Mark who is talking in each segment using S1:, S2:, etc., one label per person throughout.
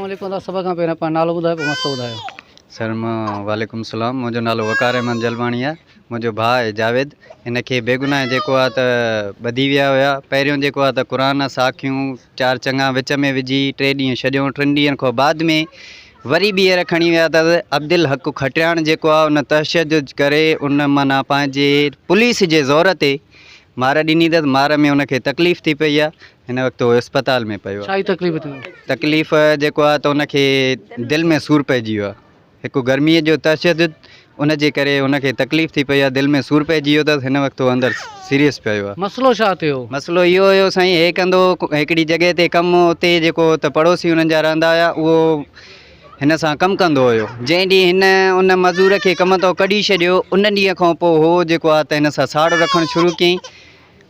S1: वालेकुम सभ खां पहिरियों पाण नालो ॿुधायो पोइ मसो ॿुधायो।
S2: सर मां वालेकुम सलाम। मुंहिंजो नालो वकार अहमद जलवाणी आहे। मुंहिंजो भाउ आहे जावेद। हिनखे बेगुनाह जेको आहे त ॿधी विया हुया। पहिरियों जेको आहे त क़ुरान साखियूं 4 चङा विच में विझी 3 ॾींहं छॾियो। 3 ॾींहंनि खां बाद में वरी ॿीहर खणी विया त अब्दुल हक़ खटियाण जेको आहे उन तशद्दुद करे उन माना पंहिंजे पुलिस जे ज़ोर ते मार ॾिनी अथसि। मार में उनखे तकलीफ़ थी पई आहे। हिन वक़्तु उहो इस्पताल में पियो आहे।
S1: छा तकलीफ़ थी?
S2: तकलीफ़ जेको आहे त उनखे दिलि में सूरु पइजी वियो आहे। हिकु गर्मीअ जो तशद्दुद उनजे करे उनखे तकलीफ़ थी पई आहे। दिलि में सूरु पइजी वियो अथसि। हिन वक़्तु अंदरि सीरियस पियो आहे।
S1: मसलो छा थियो?
S2: मसइलो इहो हुयो साईं, हे कंदो हिकिड़ी जॻह ते कमु, उते जेको त पड़ोसी हुननि जा रहंदा हुआ उहो हिन सां कमु कंदो हुयो। जंहिं ॾींहुं हिन उन मज़दूर खे कम तां कढी छॾियो उन ॾींहं खां पोइ हो जेको आहे त हिन सां साड़ रखणु शुरू कयईं।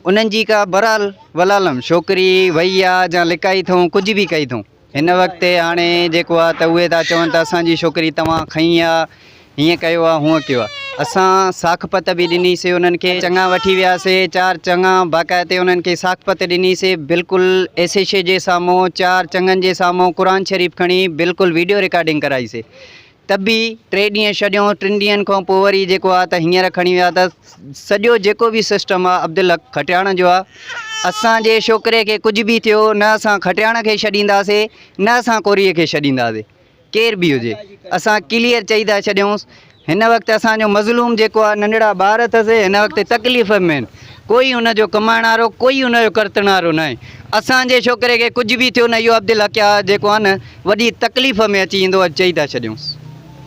S2: उन्हनि जी का बराल वलालम छोकिरी वई आहे या लिकाई अथऊं, कुझु बि कई अथऊं। हिन वक़्तु हाणे जेको आहे त उहे था चवनि त असांजी छोकिरी तव्हां खईं आहे, हीअं कयो आहे, हूअं कयो आहे। असां साखपत बि ॾिनीसीं उन्हनि खे, चङा वठी वियासीं, 4 चङा बाक़ाइदे उन्हनि खे साखपत ॾिनीसीं बिल्कुलु एसएच जे साम्हूं, 4 चङनि जे साम्हूं क़ुरान शरीफ़ खणी बिल्कुलु वीडियो रिकॉर्डिंग कराईसीं। त बि 3 ॾींहं छॾियो। 3 ॾींहंनि खां पोइ वरी जेको आहे त हींअर खणी विया त सॼो जेको बि सिस्टम आहे अब्दुल हक़ खटियाण जो आहे। असांजे छोकिरे खे कुझु बि थियो न असां खटियाण खे छॾींदासीं न असां कोरीअ खे छॾींदासीं, केरु बि हुजे। असां क्लियर चई था छॾियूंसि। हिन वक़्तु असांजो मज़लूम जेको आहे नंढड़ा ॿार अथसि, हिन वक़्तु तकलीफ़ में आहिनि। कोई हुनजो कमाइण वारो, कोई हुनजो करतण वारो न आहे। असांजे छोकिरे खे कुझु बि थियो न, इहो अब्दुल हक़ जेको आहे न वॾी तकलीफ़ में अची वेंदो आहे, चई था छॾियूंसि।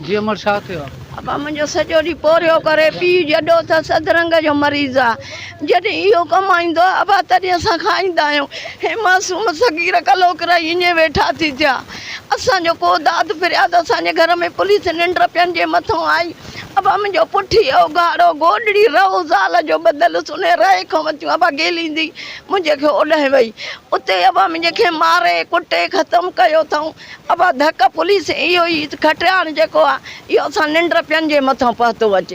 S1: जी अमर छा थियो?
S3: अबा मुंहिंजो सॼो ॾींहुं पोरियो करे पीउ जॾो अथसि अधरंग जो मरीज़ आहे। जॾहिं इहो कमाईंदो आहे अबा तॾहिं असां खाईंदा आहियूं। हे मासूम सगीर कलोकरा ईअं वेठा थी थिया। असांजो को दाद फिरिया त असांजे घर में पुलिस निंड पियनि जे मथां आई। अबा मुंहिंजो पुठी जो गाढ़ो गोॾड़ी रहो ज़ाल जो बदलुसि उन रहे खां मथियूं अबा गेलींदी मुंहिंजे खे ओॾाए वई। उते अबा मुंहिंजे खे मारे कुटे ख़तमु कयो अथऊं। अबा धक पुलिस इहो ई खटियाण जेको आहे इहो असां निंड पियनि जे मथां पहुतो अचे।